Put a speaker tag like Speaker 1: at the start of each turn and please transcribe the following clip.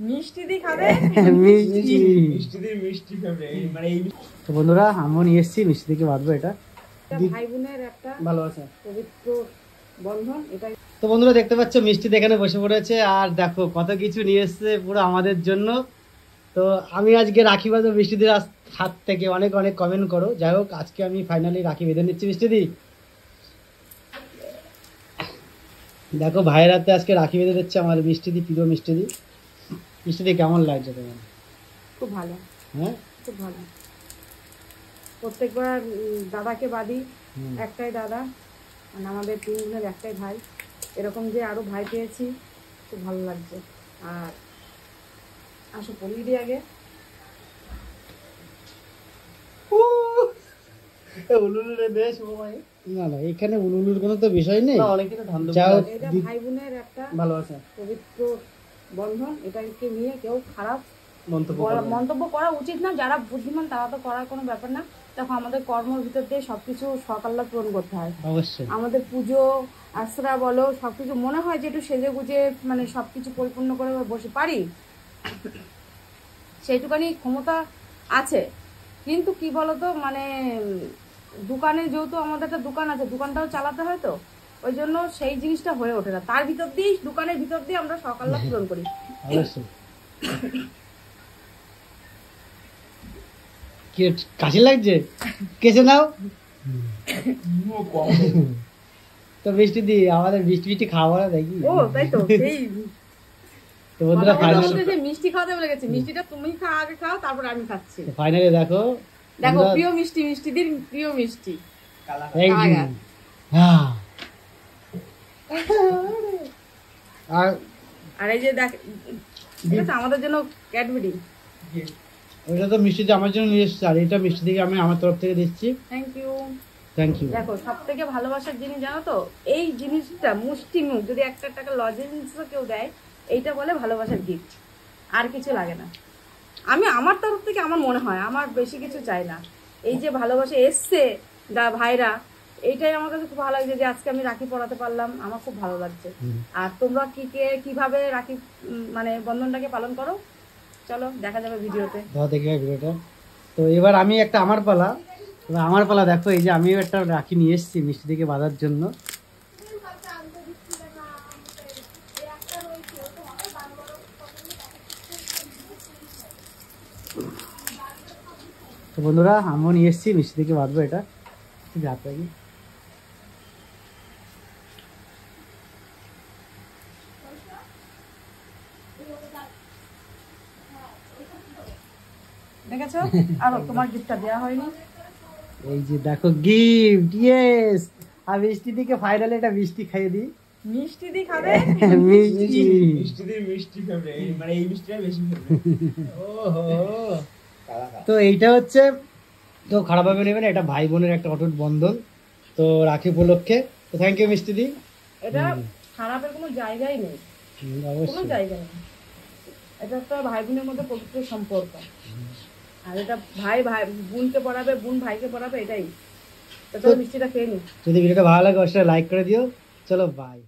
Speaker 1: মিষ্টি দিয়ে খাবে
Speaker 2: মিষ্টি দিয়ে মিষ্টি খাবে মানে এই। তো বন্ধুরা আমরা নিয়ে এসেছি মিষ্টি থেকে বাঁধবো এটা
Speaker 1: ভাই বোনের একটা
Speaker 2: ভালোবাসা
Speaker 1: পবিত্র বন্ধন এটাই।
Speaker 2: তো বন্ধুরা দেখতে পাচ্ছ মিষ্টি এখানে বসে পড়েছে আর দেখো কত কিছু নিয়ে এসছে পুরো আমাদের জন্য। তো আমি আজকে রাখি বাঁধবো মিষ্টিদের হাত থেকে অনেক অনেক কমেন্ট করো, যাই হোক আজকে আমি ফাইনালি রাখি বেঁধে নিচ্ছি মিষ্টিদি। দেখো ভাইয়ের হাতে আজকে রাখি বেঁধে দিচ্ছে আমার মিষ্টিদি, প্রিয় মিষ্টিদি। মিষ্টিদি কেমন লাগছে তোমার?
Speaker 1: খুব ভালো।
Speaker 2: হ্যাঁ
Speaker 1: খুব ভালো। প্রত্যেকবার দাদাকে বাঁধি, একটাই দাদা মানে আমাদের 3 বোনের একটাই ভাই, এরকম যে আরো ভাই পেয়েছি খুব ভালো লাগছে। আর আসো পরিয়ে দিই আগে।
Speaker 2: না না এখানে উলুলুর কোনো তো বিষয় নেই,
Speaker 1: ভাই বোনের একটা ভালোবাসা পবিত্র বন্ধন, এটাকে নিয়ে কেউ খারাপ মন্তব্য করা উচিত না। যারা বুদ্ধিমান তারা তো করার কোনো ব্যাপার না। দেখো আমাদের কর্মের ভিতর দিয়ে সবকিছু সকাল্লা পূরণ করতে হয়।
Speaker 2: অবশ্যই
Speaker 1: আমাদের পুজো আশ্রা বলো সবকিছু মনে হয় যে একটু সেজে গুজে মানে সবকিছু পরিপূর্ণ করে বসে পারি, সেইটুকানি ক্ষমতা আছে। কিন্তু কি বলতো মানে দোকানে যেহেতু আমাদের একটা দোকান আছে, দোকানটাও চালাতে হয়, তো ওই জন্য সেই জিনিসটা হয়ে ওঠে না। তার ভিতর দিয়ে দোকানের ভিতর দিয়ে আমরা সকাল্লা পূরণ করি।
Speaker 2: কাশি লাগছে কেসে নাও তো মিষ্টি দি আমাদের মিষ্টি খাওয়া দেখি।
Speaker 1: ও তাই তো সেই
Speaker 2: তো বন্ধুরা ফাইনালি
Speaker 1: যে মিষ্টি খাওয়াতে বলে গেছি, মিষ্টিটা তুমি আগে খাও তারপর আমি খাচ্ছি।
Speaker 2: ফাইনালি দেখো
Speaker 1: দেখো প্রিয় মিষ্টি, মিষ্টিদের প্রিয় মিষ্টি আর এই যে দেখ আমাদের জন্য ক্যাডবেরি,
Speaker 2: ওইটা তো মিষ্টি আমার জন্য নিয়ে এসেছে আর এটা মিষ্টি থেকে আমি আমার তরফ থেকে দিচ্ছি।
Speaker 1: Thank you
Speaker 2: thank you.
Speaker 1: দেখো সব থেকে ভালোবাসার জিনিস জানো তো এই জিনিসটা, মুষ্টি মুখ যদি 1 টাকা লজেন্সও কেউ দেয় এইটা বলে ভালোবাসার গিফট, আর কিছু লাগে না। আমি আমার তরফ থেকে আমার মনে হয় আমার বেশি কিছু চাই না। এই যে ভালোবাসা এসছে ভাইরা, এইটাই আমার কাছে খুব ভালো লাগছে যে আজকে আমি রাখি পরাতে পারলাম, আমার খুব ভালো লাগছে। আর তোমরা কিভাবে রাখি মানে বন্ধনটাকে পালন করো চলো দেখা যাবে ভিডিওতে,
Speaker 2: দেখবে ভিডিওটা। তো এবার আমি একটা আমার পালা দেখো, এই যে আমিও একটা রাখি নিয়ে এসেছি মিষ্টি থেকে বাঁধার জন্য। তো বন্ধুরা আমিও নিয়ে এসেছি মিষ্টি থেকে বাঁধবো এটা।
Speaker 1: দেখেছো আর তোমার গিফটটা দেওয়া হয়নি।
Speaker 2: এই যে দেখো গিফট, ইয়েস। আর মিষ্টি থেকে ফাইনালি একটা মিষ্টি খাইয়ে দিই।
Speaker 1: মিষ্টি দিয়ে খাবে
Speaker 2: মিষ্টি দিয়ে মিষ্টি খাবে মানে এই মিষ্টিটা বেশি খাবে। ওহো তো এইটা হচ্ছে তো খারাপ ভাবে নেবেন, এটা ভাই বোনের একটা অটুট বন্ধন, তো রাখি উপলক্ষে। তো থ্যাংক ইউ মিষ্টি দি।
Speaker 1: এটা খারাপের কোনো জায়গাই নেই, কোনো জায়গা নেই। এটা একটা ভাই বোনের মধ্যে পবিত্র সম্পর্ক। আর এটা ভাই বোনকে পড়াবে, বোন ভাইকে পড়াবে, এটাই। তো মিষ্টিটা খেয়ে নি।
Speaker 2: যদি ভিডিওটা ভালো লাগে অবশ্যই লাইক করে দিও। চলো বাই।